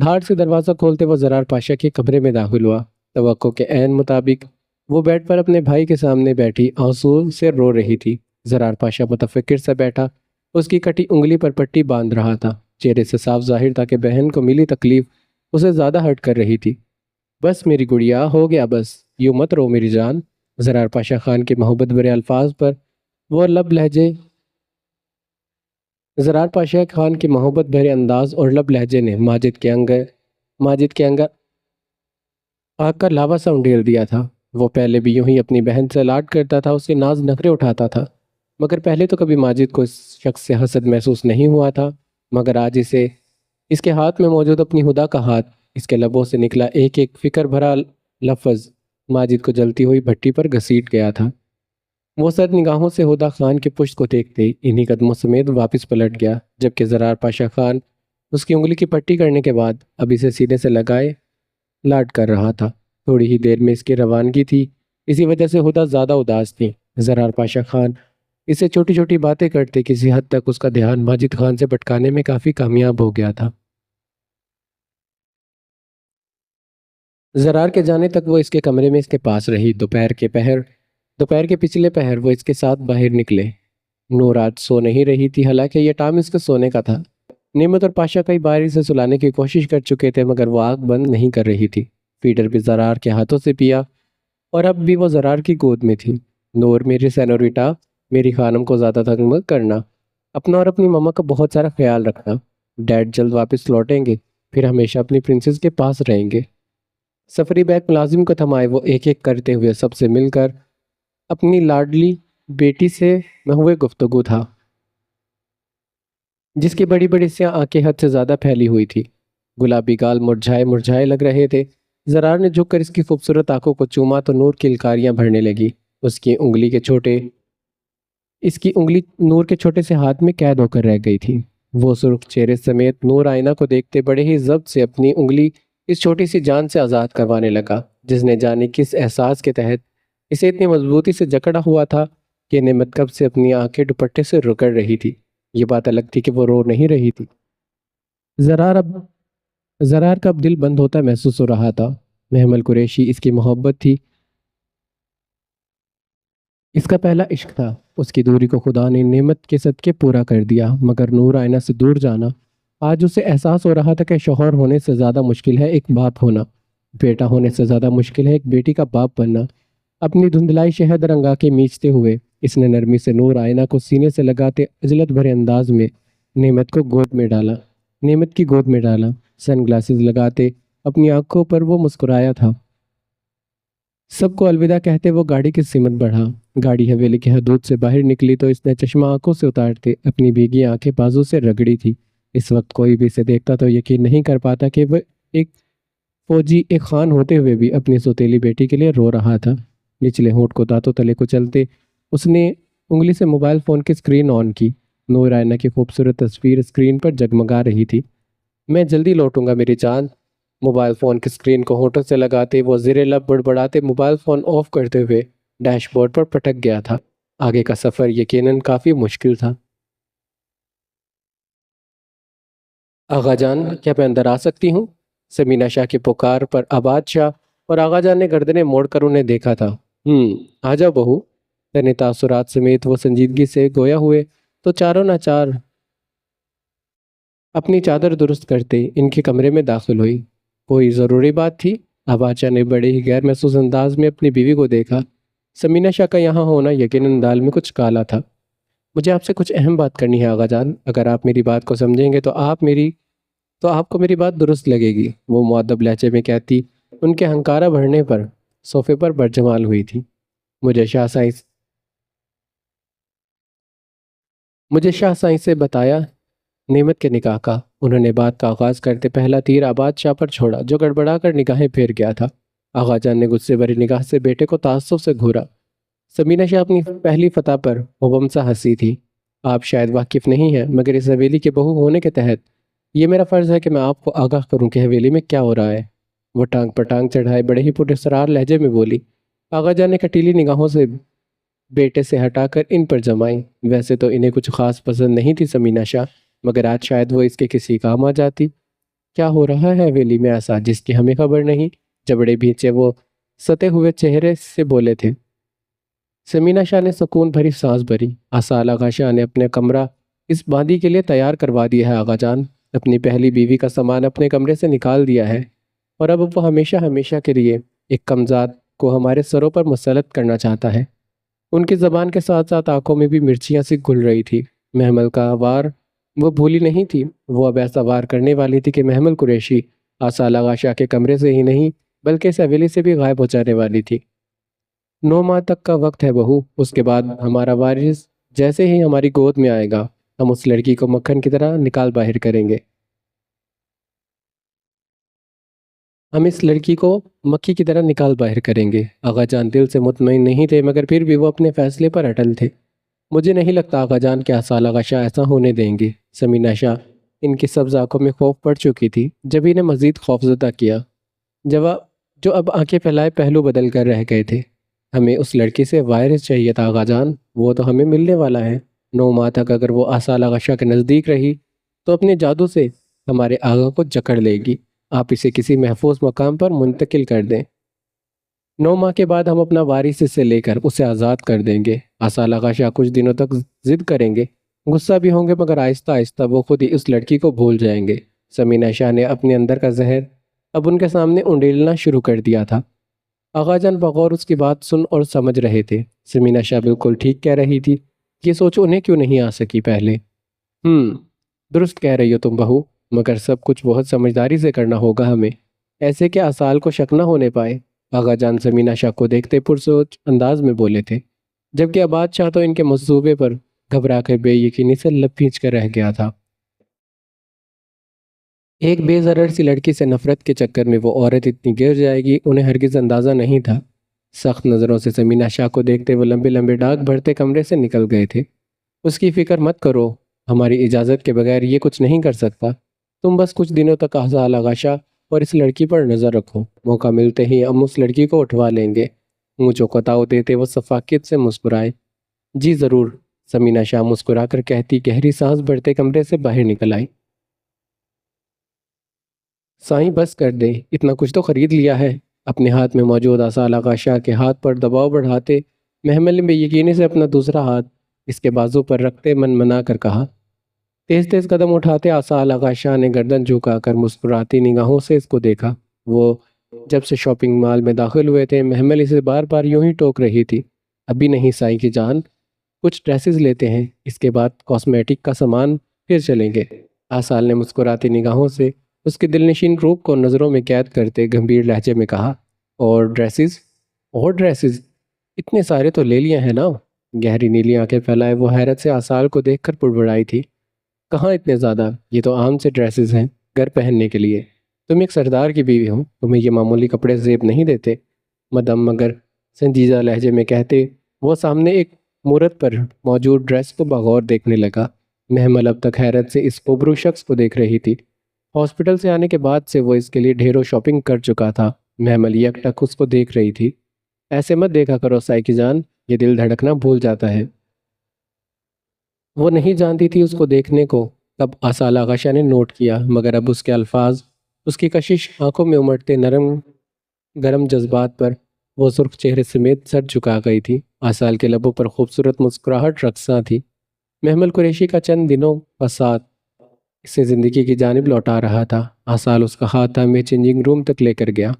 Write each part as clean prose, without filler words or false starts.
دھاڑ سے دروازہ کھولتے وہ زرار پاشا کے کمرے میں داخل ہوا۔ توقع کے عین مطابق وہ بیڈ پر اپنے بھائی کے سامنے بیٹھی آنسو سے رو رہی تھی۔ زرار پاشا متفکر سا بیٹھا اس کی کٹی انگلی پر پٹی باندھ رہا تھا۔ چہرے سے صاف ظاہر تھا کہ بہن کو ملی تکلیف اسے زیادہ ہرٹ کر رہی تھی۔ بس میری گڑیا، ہو گیا بس، یوں مت رو میری جان۔ زرار پاشا خان کے محبت بھرے الفاظ پر وہ لب لہجے زرار پاشا خان کے محبت بھرے انداز اور لب لہجے نے ماجد کے انگر آگ کا لاوا سا انڈیل دیا تھا۔ وہ پہلے بھی یوں ہی اپنی بہن سے لاڈ کرتا تھا، اس کے ناز نخرے اٹھاتا تھا، مگر پہلے تو کبھی ماجد کو اس شخص سے حسد محسوس نہیں ہوا تھا۔ مگر آج اس کے ہاتھ میں موجود اپنی خدا کا ہاتھ، اس کے لبوں سے نکلا ایک ایک فکر بھرا لفظ ماجد کو جلتی ہوئی بھٹی پر گھسیٹ گیا تھا۔ وہ سرد نگاہوں سے ہدا خان کے پشت کو دیکھتے انہی قدموں سمیت واپس پلٹ گیا، جبکہ زرار پاشا خان اس کی انگلی کی پٹی کرنے کے بعد اب اسے سینے سے لگائے لاڈ کر رہا تھا۔ تھوڑی ہی دیر میں اس کی روانگی تھی، اسی وجہ سے ہدا زیادہ اداس تھی۔ زرار پاشا خان اسے چھوٹی چھوٹی باتیں کرتے کسی حد تک اس کا دھیان ماجد خان سے بھٹکانے میں کافی کامیاب ہو گیا تھا۔ زرار کے جانے تک وہ اس کے کمرے میں اس کے پاس رہی۔ دوپہر کے پچھلے پہر وہ اس کے ساتھ باہر نکلے۔ نور آج سو نہیں رہی تھی، حالانکہ یہ ٹائم اس کے سونے کا تھا۔ نعمت اور پاشا کئی بار اسے سلانے کی کوشش کر چکے تھے، مگر وہ آنکھ بند نہیں کر رہی تھی۔ فیڈر بھی زرار کے ہاتھوں سے پیا اور اب بھی وہ زرار کی گود میں تھی۔ نور میری سینوریٹا، میری خانم کو زیادہ تنگ مت کرنا، اپنا اور اپنی ماما کا بہت سارا خیال رکھنا۔ ڈیڈ جلد واپس لوٹیں گے، پھر ہمیشہ اپنی پرنسس کے پاس رہیں گے۔ سفری بیگ ملازم کو تھمائے وہ ایک ایک کرتے ہوئے سب سے مل کر اپنی لاڈلی بیٹی سے محو گفتگو تھا، جس کی بڑی بڑی سیاہ آنکھیں حد سے زیادہ پھیلی ہوئی تھی۔ گلابی گال مرجھائے مرجھائے لگ رہے تھے۔ زرار نے جھک کر اس کی خوبصورت آنکھوں کو چوما تو نور کی الکاریاں بھرنے لگی۔ اس کی انگلی نور کے چھوٹے سے ہاتھ میں قید ہو کر رہ گئی تھی۔ وہ سرخ چہرے سمیت نور آئینہ کو دیکھتے بڑے ہی ضبط سے اپنی انگلی اس چھوٹی سی جان سے آزاد کروانے لگا، جس نے جانے کس احساس کے تحت اسے اتنی مضبوطی سے جکڑا ہوا تھا کہ نعمت کب سے اپنی آنکھیں دوپٹے سے رگڑ رہی تھی۔ یہ بات الگ تھی کہ وہ رو نہیں رہی تھی۔ زرار کا اب دل بند ہوتا محسوس ہو رہا تھا۔ محمل قریشی اس کی محبت تھی، اس کا پہلا عشق تھا۔ اس کی دوری کو خدا نے نعمت کے صدقے پورا کر دیا، مگر نور آئینہ سے دور جانا، آج اسے احساس ہو رہا تھا کہ شوہر ہونے سے زیادہ مشکل ہے ایک باپ ہونا، بیٹا ہونے سے زیادہ مشکل ہے ایک بیٹی کا باپ بننا۔ اپنی دھندلائی شہد رنگا کے میچتے ہوئے اس نے نرمی سے نور آئینہ کو سینے سے لگاتے عجلت بھرے انداز میں نعمت کی گود میں ڈالا۔ سن گلاسز لگاتے اپنی آنکھوں پر وہ مسکرایا تھا۔ سب کو الوداع کہتے وہ گاڑی کی سمت بڑھا۔ گاڑی حویلی کی حدود سے باہر نکلی تو اس نے چشمہ آنکھوں سے اتارتے اپنی بھیگی آنکھیں بازو سے رگڑی تھی۔ اس وقت کوئی بھی اسے دیکھتا تو یقین نہیں کر پاتا کہ وہ ایک فوجی ایک خان ہوتے ہوئے بھی اپنی سوتیلی بیٹی کے لیے رو رہا تھا۔ نچلے ہونٹ کو دانتوں تلے کو چلتے اس نے انگلی سے موبائل فون کی اسکرین آن کی۔ نور آئینہ کی خوبصورت تصویر اسکرین پر جگمگا رہی تھی۔ میں جلدی لوٹوں گا میری جان۔ موبائل فون کی اسکرین کو ہونٹوں سے لگاتے وہ زیر لب بڑبڑاتے موبائل فون آف کرتے ہوئے ڈیش بورڈ پر پٹک گیا تھا۔ آگے کا سفر یقیناً کافی مشکل تھا۔ آغا جان، کیا میں اندر آ سکتی ہوں؟ سمینہ شاہ کی پکار پر آباد شاہ اور آغا جان نے گردنیں موڑ کر انہیں دیکھا تھا۔ آ جاؤ بہو۔ یعنی تاثرات سمیت وہ سنجیدگی سے گویا ہوئے تو چاروں ناچار اپنی چادر درست کرتے ان کے کمرے میں داخل ہوئی۔ کوئی ضروری بات تھی؟ آباد شاہ نے بڑے ہی غیر محسوس انداز میں اپنی بیوی کو دیکھا۔ سمینہ شاہ کا یہاں ہونا یقیناً دال میں کچھ کالا تھا۔ مجھے آپ سے کچھ اہم بات کرنی ہے آغا جان، اگر آپ میری بات کو سمجھیں گے تو آپ کو میری بات درست لگے گی، وہ مؤدب لہجے میں کہتی ان کے ہنکارہ بڑھنے پر صوفے پر برجمال ہوئی تھی۔ مجھے شاہ سائیں سے بتایا نعمت کے نکاح کا۔ انہوں نے بات کا آغاز کرتے پہلا تیر آباد شاہ پر چھوڑا، جو گڑبڑا کر نگاہیں پھیر گیا تھا۔ آغا جان نے غصے بھری نگاہ سے بیٹے کو تعصب سے گھورا۔ سمینہ شاہ اپنی پہلی فتح پر مبہم سا ہنسی تھی۔ آپ شاید واقف نہیں ہیں، مگر اس حویلی کے بہو ہونے کے تحت یہ میرا فرض ہے کہ میں آپ کو آگاہ کروں کہ حویلی میں کیا ہو رہا ہے۔ وہ ٹانگ پر ٹانگ چڑھائے بڑے ہی پراسرار لہجے میں بولی۔ آغا جان نے کٹیلی نگاہوں سے بیٹے سے ہٹا کر ان پر جمائیں۔ ویسے تو انہیں کچھ خاص پسند نہیں تھی سمینہ شاہ، مگر آج شاید وہ اس کے کسی کام آ جاتی۔ کیا ہو رہا ہے حویلی میں ایسا جس کی ہمیں خبر نہیں؟ جبڑے بھینچے وہ ستے ہوئے چہرے سے بولے تھے۔ سمینہ شاہ نے سکون بھری سانس بھری۔ آصال آغا شاہ نے اپنے کمرہ اس باندی کے لیے تیار کروا دیا ہے آغا جان۔ اپنی پہلی بیوی کا سامان اپنے کمرے سے نکال دیا ہے اور اب وہ ہمیشہ ہمیشہ کے لیے ایک کمزاد کو ہمارے سروں پر مسلط کرنا چاہتا ہے۔ ان کی زبان کے ساتھ ساتھ آنکھوں میں بھی مرچیاں سی گھل رہی تھی۔ محمل کا وار وہ بھولی نہیں تھی۔ وہ اب ایسا وار کرنے والی تھی کہ محمل قریشی آصال آغا شاہ کے کمرے سے ہی نہیں بلکہ اس حویلی سے بھی غائب ہو جانے والی تھی۔ 9 ماہ تک کا وقت ہے بہو، اس کے بعد ہمارا وارث جیسے ہی ہماری گود میں آئے گا ہم اس لڑکی کو مکھن کی طرح نکال باہر کریں گے۔ ہم اس لڑکی کو مکھی کی طرح نکال باہر کریں گے۔ آغا جان دل سے مطمئن نہیں تھے مگر پھر بھی وہ اپنے فیصلے پر اٹل تھے۔ مجھے نہیں لگتا آغا جان کہ آصال آغا شاہ ایسا ہونے دیں گے۔ سمینہ شاہ ان کی سبز آنکھوں میں خوف پڑ چکی تھی جب انہیں مزید خوفزدہ کیا جواب جو اب آنکھیں پھیلائے پہلو بدل کر رہ گئے تھے۔ ہمیں اس لڑکی سے وائرس چاہیے تھا آغا جان، وہ تو ہمیں ملنے والا ہے۔ 9 ماہ تک اگر وہ آصال آغا شاہ کے نزدیک رہی تو اپنے جادو سے ہمارے آغا کو جکڑ لے گی۔ آپ اسے کسی محفوظ مقام پر منتقل کر دیں۔ 9 ماہ کے بعد ہم اپنا وارث سے لے کر اسے آزاد کر دیں گے۔ آصال آغا شاہ کچھ دنوں تک ضد کریں گے، غصہ بھی ہوں گے مگر آہستہ آہستہ وہ خود ہی اس لڑکی کو بھول جائیں گے۔ سمینہ شاہ نے اپنے اندر کا زہر اب ان کے سامنے انڈیلنا شروع کر دیا تھا۔ آغا جان بغور اس کی بات سن اور سمجھ رہے تھے۔ سمینہ شاہ بالکل ٹھیک کہہ رہی تھی۔ یہ سوچ انہیں کیوں نہیں آ سکی پہلے؟ درست کہہ رہی ہو تم بہو، مگر سب کچھ بہت سمجھداری سے کرنا ہوگا ہمیں، ایسے کہ آصال کو شک نہ ہونے پائے۔ آغا جان سمینہ شاہ کو دیکھتے پرسوچ انداز میں بولے تھے، جبکہ آباد شاہ تو ان کے منصوبے پر گھبرا کر بے یقینی سے لب کھینچ کر رہ گیا تھا۔ ایک بے ضرر سی لڑکی سے نفرت کے چکر میں وہ عورت اتنی گر جائے گی انہیں ہرگز اندازہ نہیں تھا۔ سخت نظروں سے سمینہ شاہ کو دیکھتے وہ لمبے لمبے ڈاک بھرتے کمرے سے نکل گئے تھے۔ اس کی فکر مت کرو، ہماری اجازت کے بغیر یہ کچھ نہیں کر سکتا۔ تم بس کچھ دنوں تک آصال آغا شاہ اور اس لڑکی پر نظر رکھو، موقع ملتے ہی ہم اس لڑکی کو اٹھوا لیں گے۔ مجھے قطاؤ دیتے وہ شفقت سے مسکرائے۔ جی ضرور، سمینہ شاہ مسکرا کر کہتی گہری سانس بھرتے کمرے سے باہر نکل آئی۔ سائیں بس کر دے، اتنا کچھ تو خرید لیا ہے۔ اپنے ہاتھ میں موجود آصال آغا شاہ کے ہاتھ پر دباؤ بڑھاتے محمل نے بے یقینی سے اپنا دوسرا ہاتھ اس کے بازو پر رکھتے من منا کر کہا۔ تیز تیز قدم اٹھاتے آصال آغا شاہ نے گردن جھکا کر مسکراتی نگاہوں سے اس کو دیکھا۔ وہ جب سے شاپنگ مال میں داخل ہوئے تھے محمل اسے بار بار یوں ہی ٹوک رہی تھی۔ ابھی نہیں سائیں کی جان، کچھ ڈریسز لیتے ہیں، اس کے بعد کاسمیٹک کا سامان، پھر چلیں گے۔ آصال نے مسکراتی نگاہوں سے اس کے دلنشین روپ کو نظروں میں قید کرتے گمبھیر لہجے میں کہا، اور ڈریسز؟ اور ڈریسز؟ اتنے سارے تو لے لیے ہیں نا؟ گہری نیلی آنکھیں پھیلائے وہ حیرت سے آصال کو دیکھ کر بڑبڑائی تھی۔ کہاں اتنے زیادہ، یہ تو عام سے ڈریسز ہیں گھر پہننے کے لیے۔ تم ایک سردار کی بیوی ہو، تمہیں یہ معمولی کپڑے زیب نہیں دیتے۔ مدم مگر سنجیدہ لہجے میں کہتے وہ سامنے ایک مورت پر موجود ڈریس کو بغور دیکھنے لگا۔ محمل اب تک حیرت سے اس کوبرو شخص کو دیکھ رہی تھی۔ ہاسپٹل سے آنے کے بعد سے وہ اس کے لیے ڈھیروں شاپنگ کر چکا تھا۔ محمل یک ٹک اس کو دیکھ رہی تھی۔ ایسے مت دیکھا کرو سائکی جان، یہ دل دھڑکنا بھول جاتا ہے۔ وہ نہیں جانتی تھی اس کو دیکھنے کو کب آصال آغا شاہ نے نوٹ کیا، مگر اب اس کے الفاظ، اس کی کشش آنکھوں میں امٹتے نرم گرم جذبات پر وہ سرخ چہرے سمیت سر جھکا گئی تھی۔ آصال کے لبوں پر خوبصورت مسکراہٹ رقصاں تھی۔ محمل قریشی کا چند دنوں کا ساتھ اسے زندگی کی جانب لوٹا رہا تھا۔ آصال اس کا ہاتھ تھامے چینجنگ روم تک لے کر گیا۔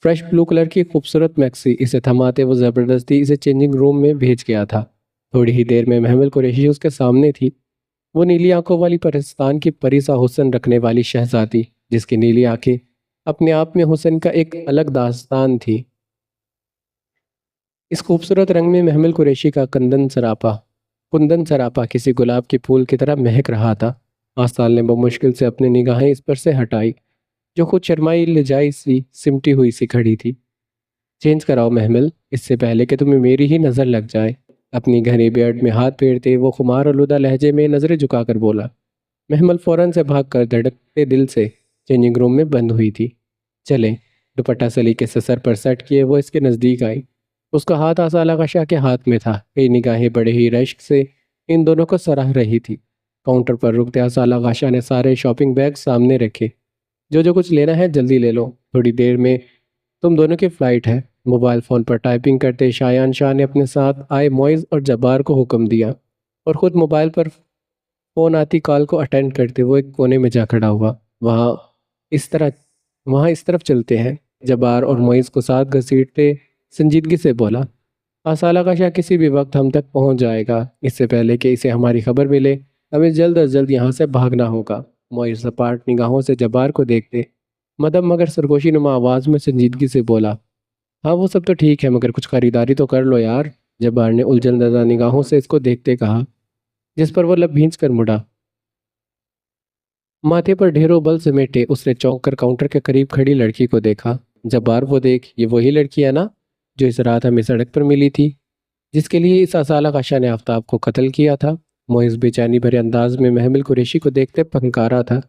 فریش بلو کلر کی خوبصورت میکسی اسے تھماتے وہ زبردستی اسے چینجنگ روم میں بھیج گیا تھا۔ تھوڑی ہی دیر میں محمل قریشی اس کے سامنے تھی۔ وہ نیلی آنکھوں والی پرستان کی پری سا حسن رکھنے والی شہزادی جس کی نیلی آنکھیں اپنے آپ میں حسن کا ایک الگ داستان تھی۔ اس خوبصورت رنگ میں محمل قریشی کا کندن سراپا کسی گلاب کے پھول کی طرح مہک رہا تھا۔ آصال نے بمشکل سے اپنی نگاہیں اس پر سے ہٹائی جو خود شرمائی لجائی سی سمٹی ہوئی سی کھڑی تھی۔ چینج کراؤ محمل، اس سے پہلے کہ تمہیں میری ہی نظر لگ جائے۔ اپنی گھنی بیئرڈ میں ہاتھ پھیرتے وہ خمار آلودہ لہجے میں نظریں جھکا کر بولا۔ محمل فوراً سے بھاگ کر دھڑکتے دل سے چینجنگ روم میں بند ہوئی تھی۔ چلیں، دوپٹہ سلیقے سے سر پر سیٹ کیے وہ اس کے نزدیک آئی۔ اس کا ہاتھ آصال آغا شاہ کے ہاتھ میں تھا۔ کئی نگاہیں بڑے ہی رشک سے ان دونوں کو سراہ رہی تھی۔ کاؤنٹر پر رکتے آصال آغا شاہ نے سارے شاپنگ بیگ سامنے رکھے۔ جو جو کچھ لینا ہے جلدی لے لو، تھوڑی دیر میں تم دونوں کی فلائٹ ہے۔ موبائل فون پر ٹائپنگ کرتے شایان شاہ نے اپنے ساتھ آئے معز اور جبار کو حکم دیا اور خود موبائل پر فون آتی کال کو اٹینڈ کرتے وہ ایک کونے میں جا کھڑا ہوا۔ وہاں اس طرح وہاں اس طرف چلتے ہیں، جبار اور معز کو ساتھ گھسیٹتے سنجیدگی سے بولا۔ آصالہ کا شاہ کسی بھی وقت ہم تک پہنچ جائے گا، اس سے پہلے کہ اسے ہماری خبر ملے ہمیں جلد از جلد یہاں سے بھاگنا ہوگا۔ معز سپاٹ نگاہوں سے جبار کو دیکھتے مدم مگر سرگوشی نما آواز میں سنجیدگی سے بولا، ہاں وہ سب تو ٹھیک ہے مگر کچھ خریداری تو کر لو یار۔ جبار نے الجھن زدہ نگاہوں سے اس کو دیکھتے کہا، جس پر وہ لب بھینچ کر مڑا۔ ماتھے پر ڈھیروں بل سمیٹے اس نے چونک کر کاؤنٹر کے قریب کھڑی لڑکی کو دیکھا۔ جبار وہ دیکھ، یہ وہی لڑکی ہے نا جو اس رات ہمیں سڑک پر ملی تھی، جس کے لیے اس اصالہ کا شاہ نے آفتاب کو قتل کیا تھا۔ معز بے چینی بھرے انداز میں محمل قریشی کو دیکھتے پھنکارا تھا۔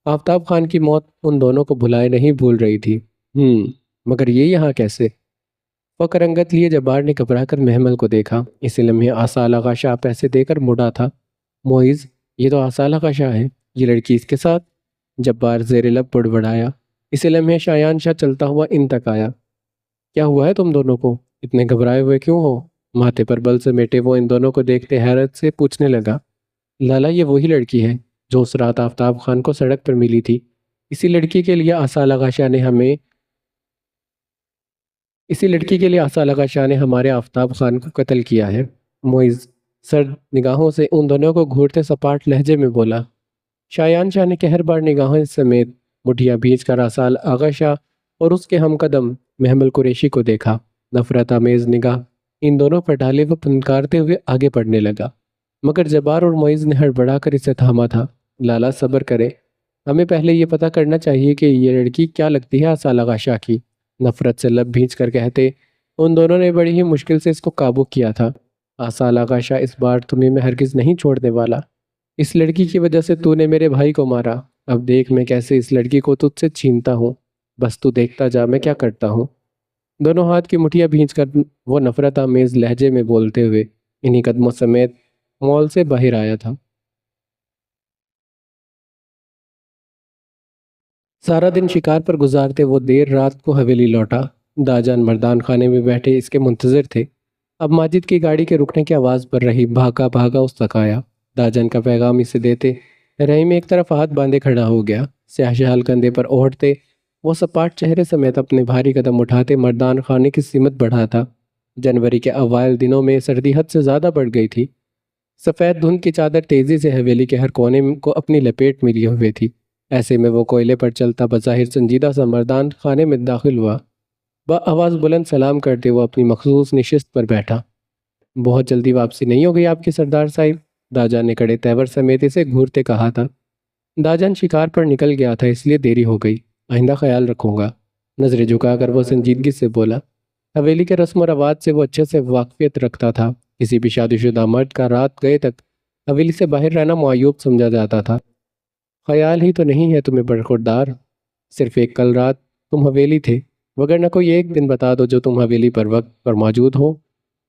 آفتاب خان کی موت ان دونوں کو بھلائے نہیں بھول رہی تھی۔ مگر یہ یہاں کیسے؟ وہ کرنگت لیے جبار نے گھبرا کر محمل کو دیکھا۔ اسی لمحے آصالہ کا شاہ پیسے دے کر مڑا تھا۔ معز، یہ تو آصالہ کا شاہ ہے، یہ لڑکی اس کے ساتھ؟ جبار زیر لب بڑبڑایا۔ اسی لمحے شایان شاہ چلتا ہوا ان تک آیا۔ کیا ہوا ہے تم دونوں کو؟ اتنے گھبرائے ہوئے کیوں ہو؟ ماتھے پر بل سمیٹے وہ ان دونوں کو دیکھتے حیرت سے پوچھنے لگا۔ لالا، یہ وہی لڑکی ہے جو اس رات آفتاب خان کو سڑک پر ملی تھی۔ اسی لڑکی کے لیے آصالہ کا شاہ نے ہمارے آفتاب خان کو قتل کیا ہے۔ معز سرد نگاہوں سے ان دونوں کو گھورتے سپاٹ لہجے میں بولا۔ شایان شاہ نے قہر بار نگاہوں سمیت مٹھیاں بھیج کر آصال آغا شاہ اور اس کے ہم قدم محمل قریشی کو دیکھا۔ نفرت آمیز نگاہ ان دونوں پر ڈالے وہ پھنکارتے ہوئے آگے بڑھنے لگا، مگر جبار اور معز نے ہڑبڑا کر اسے تھاما تھا۔ لالا صبر کرے، ہمیں پہلے یہ پتہ کرنا چاہیے کہ یہ لڑکی کیا لگتی ہے آصال آغا شاہ کی، نفرت سے لب بھینچ کر کہتے ان دونوں نے بڑی ہی مشکل سے اس کو قابو کیا تھا۔ آصال آغا شاہ اس بار تمہیں میں ہرگز نہیں چھوڑنے والا، اس لڑکی کی وجہ سے تو نے میرے بھائی کو مارا، اب دیکھ میں کیسے اس لڑکی کو تجھ سے چھینتا ہوں، بس تو دیکھتا جا میں کیا کرتا ہوں۔ دونوں ہاتھ کی مٹھیاں بھینچ کر وہ نفرت آمیز لہجے میں بولتے ہوئے انہی قدموں سمیت مال سے باہر آیا تھا۔ سارا دن شکار پر گزارتے وہ دیر رات کو حویلی لوٹا۔ داجان مردان خانے میں بیٹھے اس کے منتظر تھے۔ اب ماجد کی گاڑی کے رکنے کی آواز پر رہی بھاگا بھاگا اس تک آیا۔ داجان کا پیغام اسے دیتے رحیم ایک طرف ہاتھ باندھے کھڑا ہو گیا۔ سیاہ شال کندھے پر اوڑھتے وہ سپاٹ چہرے سمیت اپنے بھاری قدم اٹھاتے مردان خانے کی سمت بڑھا تھا۔ جنوری کے اوائل دنوں میں سردی حد سے زیادہ بڑھ گئی تھی۔ سفید دھند کی چادر تیزی سے حویلی کے ہر کونے کو اپنی لپیٹ میں لیے ہوئے تھی۔ ایسے میں وہ کوئلے پر چلتا بظاہر سنجیدہ سا مردان خانے میں داخل ہوا۔ آواز بلند سلام کرتے وہ اپنی مخصوص نشست پر بیٹھا۔ بہت جلدی واپسی نہیں ہو گئی آپ کی سردار صاحب؟ داجان نے کڑے تیور سمیت اسے گھورتے کہا تھا۔ داجان شکار پر نکل گیا تھا اس لیے دیری ہو گئی، آئندہ خیال رکھوں گا۔ نظریں جھکا کر وہ سنجیدگی سے بولا۔ حویلی کے رسم و رواج سے وہ اچھے سے واقفیت رکھتا تھا۔ کسی بھی شادی شدہ مرد کا رات گئے تک حویلی سے باہر رہنا معیوب سمجھا جاتا تھا۔ خیال ہی تو نہیں ہے تمہیں برخوردار، صرف ایک کل رات تم حویلی تھے، وگرنہ کوئی ایک دن بتا دو جو تم حویلی پر وقت پر موجود ہو۔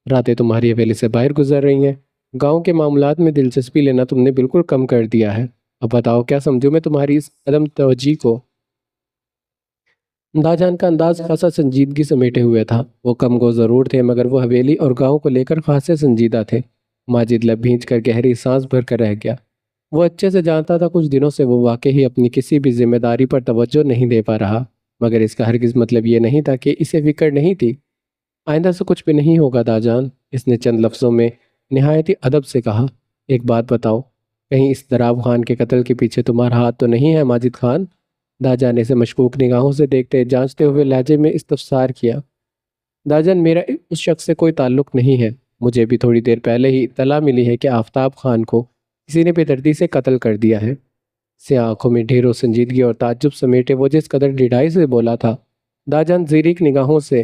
راتیں تمہاری حویلی سے باہر گزر رہی ہیں، گاؤں کے معاملات میں دلچسپی لینا تم نے بالکل کم کر دیا ہے۔ اب بتاؤ کیا سمجھوں میں تمہاری اس عدم توجہی کو؟ داجان کا انداز خاصا سنجیدگی سمیٹے ہوئے تھا۔ وہ کم گو ضرور تھے مگر وہ حویلی اور گاؤں کو لے کر خاصے سنجیدہ تھے۔ ماجد لب بھینچ کر گہری سانس بھر کر رہ گیا۔ وہ اچھے سے جانتا تھا کچھ دنوں سے وہ واقعی اپنی کسی بھی ذمہ داری پر توجہ نہیں دے پا رہا، مگر اس کا ہرگز مطلب یہ نہیں تھا کہ اسے فکر نہیں تھی۔ آئندہ سے کچھ بھی نہیں ہوگا داجان، اس نے چند لفظوں میں نہایت ہی ادب سے کہا۔ ایک بات بتاؤ، کہیں اس دراب خان کے قتل کے پیچھے تمہارا ہاتھ تو نہیں ہے ماجد خان؟ داجان نے اسے مشکوک نگاہوں سے دیکھتے جانچتے ہوئے لہجے میں استفسار کیا۔ داجان، میرا اس شخص سے کوئی تعلق نہیں ہے، مجھے بھی تھوڑی دیر پہلے ہی اطلاع ملی ہے کہ آفتاب خان کو کسی نے بے دردی سے قتل کر دیا ہے۔ سیاہ آنکھوں میں ڈھیروں سنجیدگی اور تعجب سمیٹے وہ جس قدر ڈھیڑائی سے بولا تھا، داجان زیرک نگاہوں سے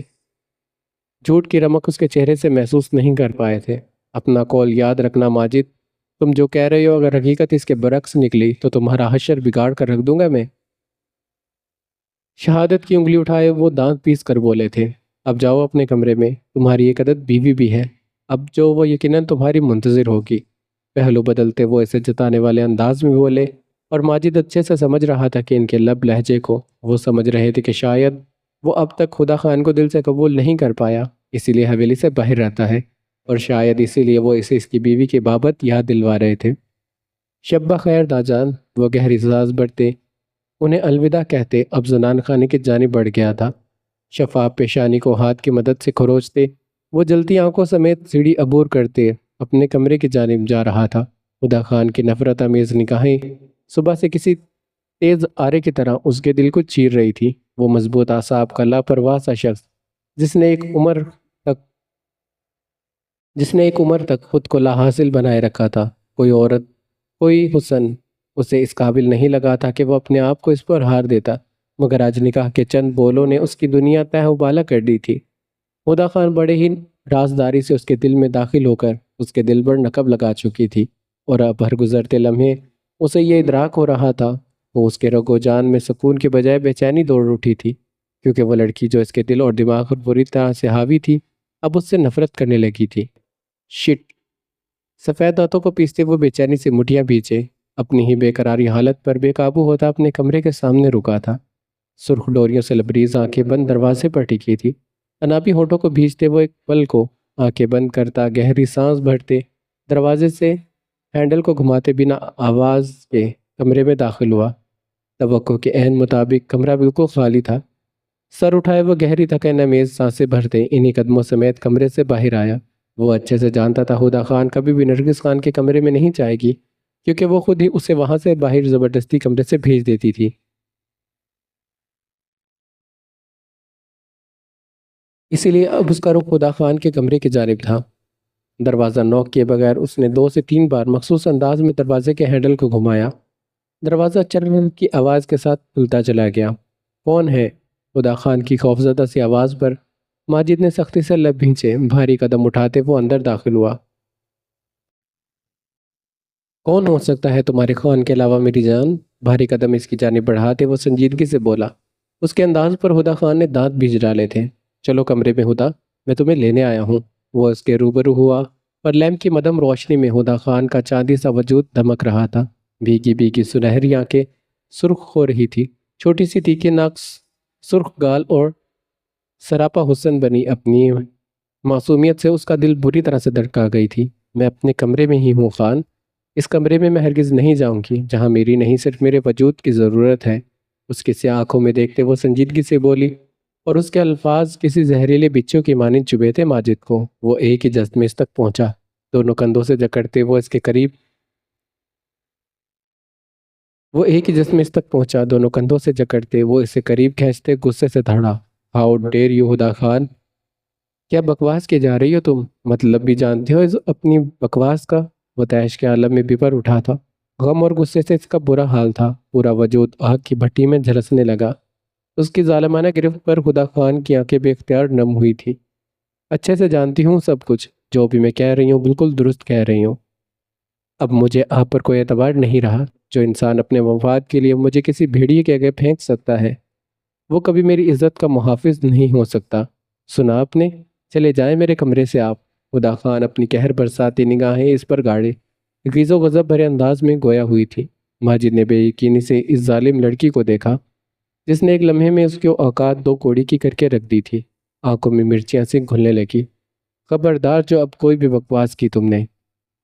جھوٹ کی رمق اس کے چہرے سے محسوس نہیں کر پائے تھے۔ اپنا قول یاد رکھنا ماجد، تم جو کہہ رہے ہو اگر حقیقت اس کے برعکس نکلی تو تمہارا حشر بگاڑ کر رکھ دوں گا میں۔ شہادت کی انگلی اٹھائے وہ دانت پیس کر بولے تھے۔ اب جاؤ اپنے کمرے میں، تمہاری ایک عدد بیوی بھی ہے، اب جو وہ یقیناً تمہاری منتظر ہوگی۔ پہلو بدلتے وہ اسے جتانے والے انداز میں بولے اور ماجد اچھے سے سمجھ رہا تھا کہ ان کے لب لہجے کو وہ سمجھ رہے تھے کہ شاید وہ اب تک خدا خان کو دل سے قبول نہیں کر پایا، اسی لیے حویلی سے باہر رہتا ہے، اور شاید اسی لیے وہ اسے اس کی بیوی کی بابت یاد دلوا رہے تھے۔ شب بخیر داجان، وہ گہری سانس بھرتے انہیں الوداع کہتے اب زنان خانے کی جانب بڑھ گیا تھا۔ شفاف پیشانی کو ہاتھ کی مدد سے کھروچتے وہ جلتی آنکھوں سمیت سیڑھی عبور کرتے اپنے کمرے کی جانب جا رہا تھا۔ خدا خان کی نفرت آمیز نگاہیں صبح سے کسی تیز آرے کی طرح اس کے دل کو چیر رہی تھی۔ وہ مضبوط اعصاب کا لاپرواہ سا شخص جس نے ایک عمر تک خود کو لا حاصل بنائے رکھا تھا، کوئی عورت، کوئی حسن اسے اس قابل نہیں لگا تھا کہ وہ اپنے آپ کو اس پر ہار دیتا، مگر آج نکاح کے چند بولوں نے اس کی دنیا تہ و بالا کر دی تھی۔ خدا خان بڑے ہی رازداری سے اس کے دل میں داخل ہو کر اس کے دل پر نقب لگا چکی تھی، اور اب ہر گزرتے لمحے اسے یہ ادراک ہو رہا تھا وہ اس کے رگ و جان میں سکون کے بجائے بے چینی دوڑ اٹھی تھی، کیونکہ وہ لڑکی جو اس کے دل اور دماغ پر بری طرح سے حاوی تھی اب اس سے نفرت کرنے لگی تھی۔ شٹ! سفید دانتوں کو پیستے وہ بے چینی سے مٹھیاں بھیجے اپنی ہی بے قراری حالت پر بے قابو ہوتا اپنے کمرے کے سامنے رکا تھا۔ سرخ ڈوریوں سے لبریز آنکھیں بند دروازے پر ٹکی تھی۔ انابی ہونٹوں کو بھیجتے وہ ایک پل کو آنکھیں بند کرتا گہری سانس بھرتے دروازے سے ہینڈل کو گھماتے بنا آواز کے کمرے میں داخل ہوا۔ توقع کے عین مطابق کمرہ بالکل خالی تھا۔ سر اٹھائے وہ گہری تھکن امیز سانسیں بھرتے انہی قدموں سمیت کمرے سے باہر آیا۔ وہ اچھے سے جانتا تھا خدا خان کبھی بھی نرگس خان کے کمرے میں نہیں جائے گی، کیونکہ وہ خود ہی اسے وہاں سے باہر زبردستی کمرے سے بھیج دیتی تھی۔ اسی لیے اب اس کا رخ خدا خان کے کمرے کی جانب تھا۔ دروازہ نوک کیے بغیر اس نے 2 سے 3 بار مخصوص انداز میں دروازے کے ہینڈل کو گھمایا۔ دروازہ چرر کی آواز کے ساتھ کھلتا چلا گیا۔ کون ہے؟ خدا خان کی خوفزدہ سی آواز پر ماجد نے سختی سے لب بھینچے بھاری قدم اٹھاتے وہ اندر داخل ہوا۔ کون ہو سکتا ہے تمہارے خان کے علاوہ میری جان؟ بھاری قدم اس کی جانب بڑھاتے وہ سنجیدگی سے بولا۔ اس کے انداز پر ہدا خان نے دانت بھیج ڈالے تھے۔ چلو کمرے میں ہدا، میں تمہیں لینے آیا ہوں۔ وہ اس کے روبرو ہوا اور لیمپ کی مدھم روشنی میں ہدا خان کا چاندی سا وجود دمک رہا تھا۔ بھیگی بھیگی سنہری آنکھیں سرخ ہو رہی تھی، چھوٹی سی تیکھی ناک، سرخ گال اور سراپا حسن بنی اپنی معصومیت سے اس کا دل بری طرح سے دھڑکا گئی تھی۔ میں اپنے کمرے میں ہی ہوں خان، اس کمرے میں ہرگز نہیں جاؤں گی جہاں میری نہیں صرف میرے وجود کی ضرورت ہے۔ اس کی سیاہ آنکھوں میں دیکھتے وہ سنجیدگی سے بولی، اور اس کے الفاظ کسی زہریلے بچھو کی مانند چبھے تھے ماجد کو۔ وہ ایک ہی جذب میں اس تک پہنچا، دونوں کندھوں سے جکڑتے وہ اس کے قریب اسے قریب کھینچتے غصے سے دھڑا۔ ہاؤ ڈیر یو ہدا خان! کیا بکواس کی جا رہی ہو تم؟ مطلب بھی جانتے ہو اپنی بکواس کا؟ وہ تیش کے عالم میں بپر اٹھا تھا۔ غم اور غصے سے اس کا برا حال تھا، پورا وجود آگ کی بھٹی میں جھلسنے لگا۔ اس کی ظالمانہ گرفت پر ہدا خان کی آنکھیں بے اختیار نم ہوئی تھی۔ اچھے سے جانتی ہوں سب کچھ، جو بھی میں کہہ رہی ہوں بالکل درست کہہ رہی ہوں۔ اب مجھے آپ پر کوئی اعتبار نہیں رہا۔ جو انسان اپنے مفاد کے لیے مجھے کسی بھیڑیے کے آگے پھینک سکتا ہے، وہ کبھی میری عزت کا محافظ نہیں ہو سکتا۔ سنا آپ نے؟ چلے جائیں میرے کمرے سے آپ۔ ہدا خان اپنی قہر برساتی نگاہیں اس پر گاڑے غیظ و غضب بھرے انداز میں گویا ہوئی تھی۔ ماجد نے بے یقینی سے اس ظالم لڑکی کو دیکھا جس نے ایک لمحے میں اس کی اوقات 2 کوڑی کی کر کے رکھ دی تھی۔ آنکھوں میں مرچیاں سے گھلنے لگی۔ خبردار جو اب کوئی بھی بکواس کی تم نے،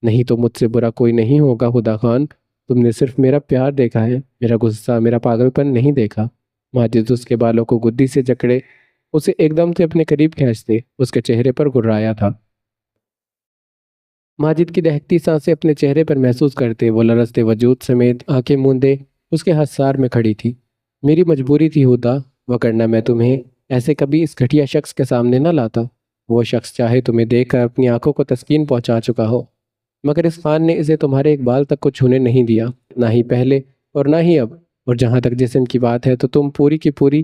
نہیں تو مجھ سے برا کوئی نہیں ہوگا ہدا خان۔ تم نے صرف میرا پیار دیکھا ہے، میرا غصہ، میرا پاگل پن نہیں دیکھا۔ ماجد اس کے بالوں کو گدی سے جکڑے اسے ایک دم سے اپنے قریب کھینچتے اس کے چہرے پر گرایا تھا۔ ماجد کی دہکتی سانسیں اپنے چہرے پر محسوس کرتے وہ لرزتے وجود سمیت آنکھیں موندے اس کے حصار میں کھڑی تھی۔ میری مجبوری تھی ہدا، وگرنہ میں تمہیں ایسے کبھی اس گھٹیا شخص کے سامنے نہ لاتا۔ وہ شخص چاہے تمہیں دیکھ کر اپنی آنکھوں کو تسکین پہنچا چکا ہو، مگر اس خان نے اسے تمہارے ایک بال تک کو چھونے نہیں دیا، نہ ہی پہلے اور نہ ہی اب۔ اور جہاں تک جسم کی بات ہے تو تم پوری کی پوری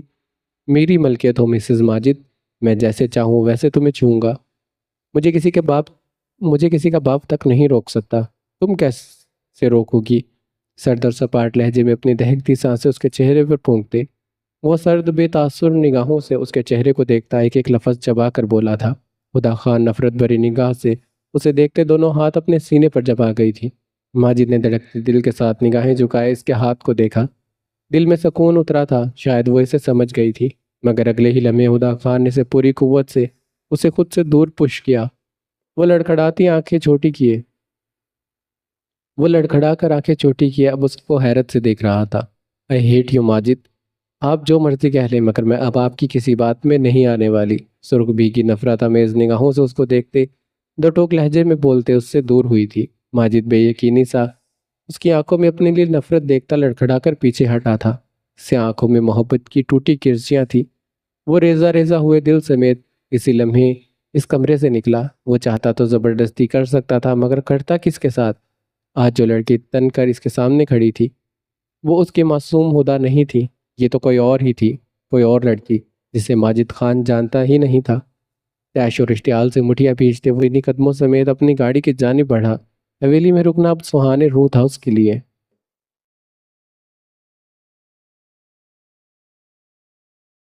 میری ملکیت ہو مسز ماجد۔ میں جیسے چاہوں ویسے تمہیں چھوؤں گا۔ مجھے کسی کا باپ تک نہیں روک سکتا۔ تم کیسے روکو گی؟ سرد اور سپاٹ لہجے میں اپنی دہکتی سانسیں اس کے چہرے پر پھونکتے وہ سرد بے تاثر نگاہوں سے اس کے چہرے کو دیکھتا ایک ایک لفظ چبا کر بولا تھا۔ ہدا خان نفرت بھری نگاہ سے اسے دیکھتے دونوں ہاتھ اپنے سینے پر جما گئی تھی۔ ماجد نے دھڑکتے دل کے ساتھ نگاہیں جھکائے اس کے ہاتھ کو دیکھا۔ دل میں سکون اترا تھا، شاید وہ اسے سمجھ گئی تھی، مگر اگلے ہی لمحے ہدا خان نے اسے پوری قوت سے اسے خود سے دور پش کیا۔ وہ لڑکھڑاتی آنکھیں چھوٹی کیے وہ لڑکھڑا کر آنکھیں چھوٹی کیے اب اس کو حیرت سے دیکھ رہا تھا۔ I hate you ماجد، آپ جو مرضی کہہ لیں مگر میں اب آپ کی کسی بات میں نہیں آنے والی۔ سرخ بھیگی نفرت آمیز نگاہوں سے اس کو دیکھتے، دو ٹوک لہجے میں بولتے اس سے دور ہوئی تھی۔ ماجد بے یقینی سا اس کی آنکھوں میں اپنے لیے نفرت دیکھتا لڑکھڑا کر پیچھے ہٹا تھا۔ سے آنکھوں میں محبت کی ٹوٹی کرسیاں تھیں۔ وہ ریزہ ریزہ ہوئے دل سمیت اسی لمحے اس کمرے سے نکلا۔ وہ چاہتا تو زبردستی کر سکتا تھا مگر کرتا کس کے ساتھ؟ آج جو لڑکی تن کر اس کے سامنے کھڑی تھی وہ اس کی معصوم ہدا نہیں تھی، یہ تو کوئی اور ہی تھی، کوئی اور لڑکی جسے ماجد خان جانتا ہی نہیں تھا۔ تیش اور اشتعال سے مٹھیاں بھیجتے وہ انہی قدموں سمیت اپنی گاڑی کی جانب بڑھا۔ حویلی میں رکنا اب سہانے روح تھا اس کے لیے۔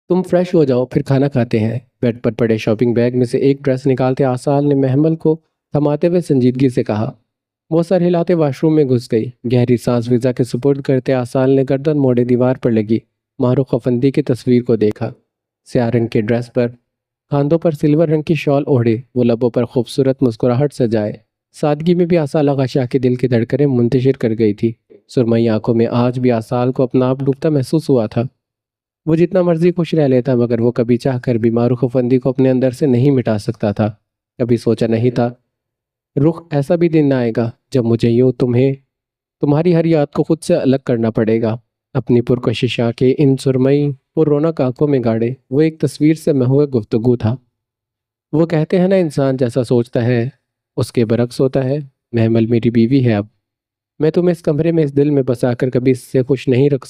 تم فریش ہو جاؤ پھر کھانا کھاتے ہیں۔ بیڈ پر پڑے شاپنگ بیگ میں سے ایک ڈریس نکالتے آصال نے محمل کو تھماتے ہوئے سنجیدگی سے کہا۔ وہ سر ہلاتے واش روم میں گھس گئی۔ گہری سانس فضا کے سپرد کرتے آصال نے گردن موڑے دیوار پر لگی معروف افندی کی تصویر کو دیکھا۔ سیاہ رنگ کے ڈریس پر کاندھوں پر سلور رنگ کی شال اوڑھے، وہ لبوں پر خوبصورت مسکراہٹ سجائے، سادگی میں بھی آصال آغا شاہ کے دل کی دھڑکنیں منتشر کر گئی تھی۔ سرمئی آنکھوں میں آج بھی آصال کو اپنا آپ ڈوبتا محسوس ہوا تھا۔ وہ جتنا مرضی خوش رہ لیتا مگر وہ کبھی چاہ کر بھی معروف افندی کو اپنے اندر سے نہیں مٹا سکتا تھا۔ کبھی سوچا نہیں تھا رخ ایسا بھی دن آئے گا جب مجھے یوں تمہاری ہر یاد کو خود سے الگ کرنا پڑے گا۔ اپنی پرکشش آنکھیں ان سرمئی پر رونق آنکھوں میں گاڑے وہ ایک تصویر سے محو گفتگو تھا۔ وہ کہتے ہیں نا انسان جیسا سوچتا ہے اس کے برعکس ہوتا ہے۔ محمل میری بیوی ہے اب، میں تمہیں اس کمرے میں اس دل میں بسا کر کبھی اس سے خوش نہیں رکھ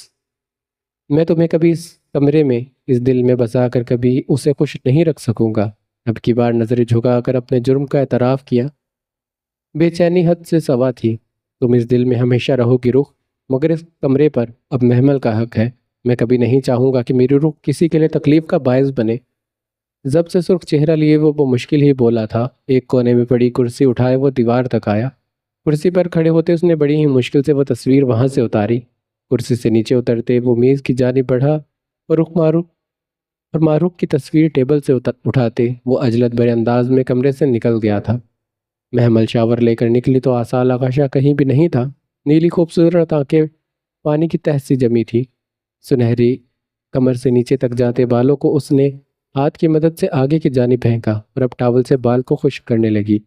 میں تمہیں کبھی اس کمرے میں اس دل میں بسا کر کبھی اسے خوش نہیں رکھ سکوں گا۔ اب کی بار نظریں جھکا کر اپنے جرم کا اعتراف کیا۔ بے چینی حد سے سوا تھی۔ تم اس دل میں ہمیشہ رہو گی رخ، مگر اس کمرے پر اب محمل کا حق ہے۔ میں کبھی نہیں چاہوں گا کہ میری روح کسی کے لیے تکلیف کا باعث بنے۔ زب سے سرخ چہرہ لیے وہ مشکل ہی بولا تھا۔ ایک کونے میں پڑی کرسی اٹھائے وہ دیوار تک آیا۔ کرسی پر کھڑے ہوتے اس نے بڑی ہی مشکل سے وہ تصویر وہاں سے اتاری۔ کرسی سے نیچے اترتے وہ میز کی جانب بڑھا اور معروف کی تصویر ٹیبل سے اٹھاتے وہ عجلت بھرے انداز میں کمرے سے نکل گیا تھا۔ محمل شاور لے کر نکلی تو آصال آغا شاہ کہیں بھی نہیں تھا۔ نیلی خوبصورت آنکھیں پانی کی تہہ سی جمی تھی۔ سنہری کمر سے نیچے تک جاتے بالوں کو اس نے ہاتھ کی مدد سے آگے کی جانب پھینکا اور اب ٹاول سے بال کو خشک کرنے لگی۔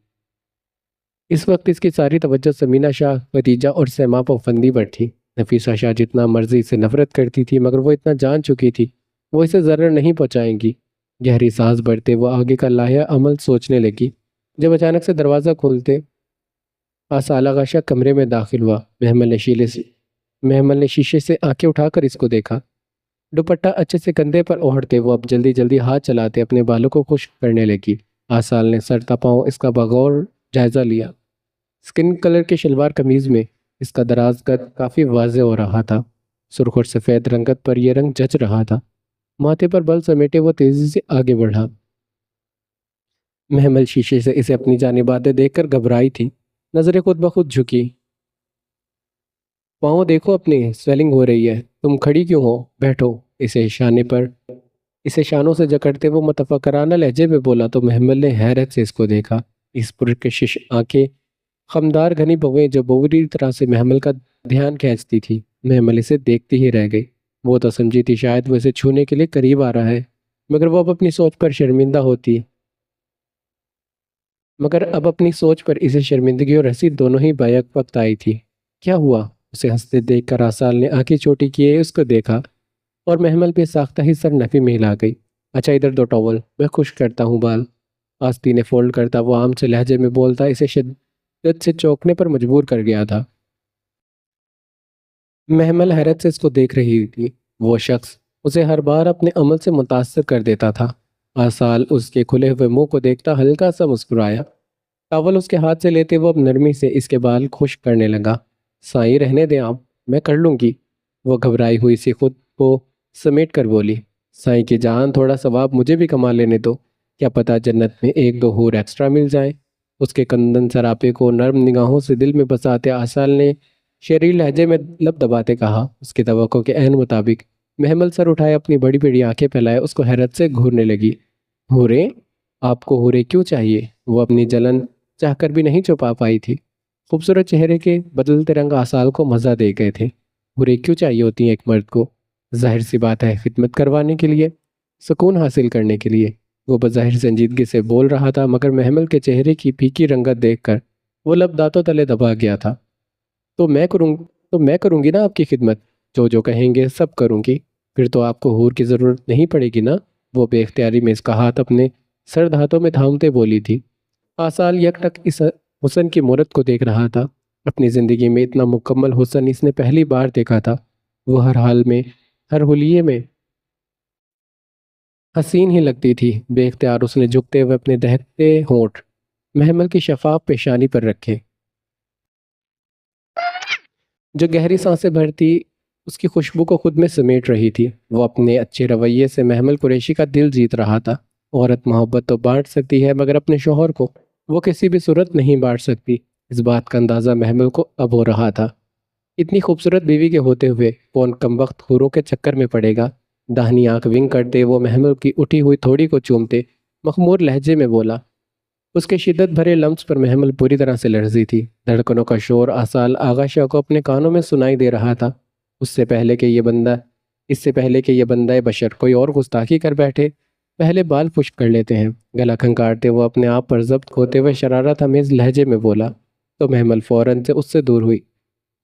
اس وقت اس کی ساری توجہ سمینہ شاہ، خدیجہ اور سیما پوفندی پر تھی۔ نفیسہ شاہ جتنا مرضی سے نفرت کرتی تھی مگر وہ اتنا جان چکی تھی وہ اسے ضرر نہیں پہنچائیں گی۔ گہری سانس بھرتے وہ آگے کا لاہیا عمل سوچنے لگی جب اچانک سے دروازہ کھولتے آصال آغا شاہ کمرے میں داخل ہوا۔ محمل نے شیشے سے آنکھیں اٹھا کر اس کو دیکھا۔ دوپٹہ اچھے سے کندھے پر اوڑھتے وہ اب جلدی جلدی ہاتھ چلاتے اپنے بالوں کو خشک کرنے لگی۔ آصال نے سر تپاؤں اس کا بغور جائزہ لیا۔ سکن کلر کے شلوار قمیض میں اس کا دراز قد کافی واضح ہو رہا تھا۔ سرخ اور سفید رنگت پر یہ رنگ جچ رہا تھا۔ ماتھے پر بل سمیٹے وہ تیزی سے آگے بڑھا۔ محمل شیشے سے اسے اپنی جانب آتے دیکھ کر گھبرائی تھی، نظریں خود بخود جھکی۔ پاؤں دیکھو اپنی، سویلنگ ہو رہی ہے، تم کھڑی کیوں ہو؟ بیٹھو۔ اسے شانوں سے جکڑتے وہ متفکرانہ لہجے میں بولا تو محمل نے حیرت سے اس کو دیکھا۔ اس پرکشش آنکھیں، خمدار گھنی بھویں جو بری طرح سے محمل کا دھیان کھینچتی تھی۔ محمل اسے دیکھتی ہی رہ گئی۔ وہ تو سمجھی تھی شاید وہ اسے چھونے کے لیے قریب آ رہا ہے، مگر اب اپنی سوچ پر اسے شرمندگی اور ہنسی دونوں ہی بیک وقت آئی تھی۔ کیا ہوا؟ اسے ہنستے دیکھ کر آصال نے آنکھیں چھوٹی کیے اس کو دیکھا اور محمل پہ ساختہ ہی سر نفی میں ہلا گئی۔ اچھا ادھر دو ٹاول، میں خشک کرتا ہوں بال۔ آستین نے فولڈ کرتا وہ عام سے لہجے میں بولتا اسے شدت سے چونکنے پر مجبور کر گیا تھا۔ محمل حیرت سے اس کو دیکھ رہی تھی۔ وہ شخص اسے ہر بار اپنے عمل سے متاثر کر دیتا تھا۔ آصال اس کے کھلے ہوئے منہ کو دیکھتا ہلکا سا مسکرایا۔ ٹاول اس کے ہاتھ سے لیتے وہ اب نرمی سے اس کے بال خشک کرنے لگا۔ سائیں رہنے دیں آپ، میں کر لوں گی۔ وہ گھبرائی ہوئی سی خود کو سمیٹ کر بولی۔ سائیں کی جان، تھوڑا ثواب مجھے بھی کما لینے دو، کیا پتہ جنت میں ایک دو حور ایکسٹرا مل جائیں۔ اس کے کندن سراپے کو نرم نگاہوں سے دل میں بساتے آصال نے شریر لہجے میں لب دباتے کہا۔ اس کی توقع کے عین مطابق محمل سر اٹھائے اپنی بڑی بڑی آنکھیں پھیلائے اس کو حیرت سے گھورنے لگی۔ ہورے؟ آپ کو ہورے کیوں چاہیے؟ وہ اپنی جلن چاہ کر بھی نہیں چھپا پائی تھی۔ خوبصورت چہرے کے بدلتے رنگ آصال کو مزہ دے گئے تھے۔ ہورے کیوں چاہیے ہوتی ہیں ایک مرد کو؟ ظاہر سی بات ہے، خدمت کروانے کے لیے، سکون حاصل کرنے کے لیے۔ وہ بظاہر سنجیدگی سے بول رہا تھا مگر محمل کے چہرے کی پھیکی رنگت دیکھ کر وہ لب دانتوں تلے دبا گیا تھا۔ تو میں کروں گی نا آپ کی خدمت، جو کہیں گے سب کروں گی۔ پھر تو آپ کو حور کی ضرورت نہیں پڑے گی نا؟ وہ بے اختیاری میں اس کا ہاتھ اپنے سرد ہاتھوں میں تھامتے بولی تھی۔ آصال یک ٹک اس حسن کی مورت کو دیکھ رہا تھا۔ اپنی زندگی میں اتنا مکمل حسن اس نے پہلی بار دیکھا تھا۔ وہ ہر حال میں، ہر حلیے میں حسین ہی لگتی تھی۔ بے اختیار اس نے جھکتے ہوئے اپنے دہتے ہونٹ محمل کی شفاف پیشانی پر رکھے، جو گہری سانسیں بھرتی اس کی خوشبو کو خود میں سمیٹ رہی تھی۔ وہ اپنے اچھے رویے سے محمل قریشی کا دل جیت رہا تھا۔ عورت محبت تو بانٹ سکتی ہے مگر اپنے شوہر کو وہ کسی بھی صورت نہیں بانٹ سکتی۔ اس بات کا اندازہ محمل کو اب ہو رہا تھا۔ اتنی خوبصورت بیوی کے ہوتے ہوئے کون کم وقت حوروں کے چکر میں پڑے گا؟ داہنی آنکھ ونگ کرتے وہ محمل کی اٹھی ہوئی تھوڑی کو چومتے مخمور لہجے میں بولا۔ اس کے شدت بھرے لمس پر محمل پوری طرح سے لرزی تھی۔ دھڑکنوں کا شور آصال آغا شاہ کو اپنے کانوں میں سنائی دے رہا تھا۔ اس سے پہلے کہ یہ بندہ بشر کوئی اور گستاخی کر بیٹھے، پہلے بال خشک کر لیتے ہیں۔ گلا کھنکارتے وہ اپنے آپ پر ضبط کھوتے ہوئے شرارت آمیز لہجے میں بولا، تو محمل فوراً سے اس سے دور ہوئی۔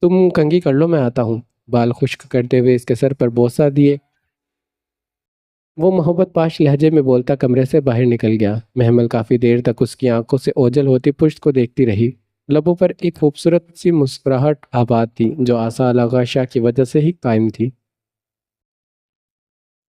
تم کنگھی کر لو، میں آتا ہوں۔ بال خشک کرتے ہوئے اس کے سر پر بوسہ دیے وہ محبت پاش لہجے میں بولتا کمرے سے باہر نکل گیا۔ محمل کافی دیر تک اس کی آنکھوں سے اوجھل ہوتی پشت کو دیکھتی رہی۔ لبوں پر ایک خوبصورت سی مسکراہٹ آباد تھی جو آصال آغا شاہ کی وجہ سے ہی قائم تھی۔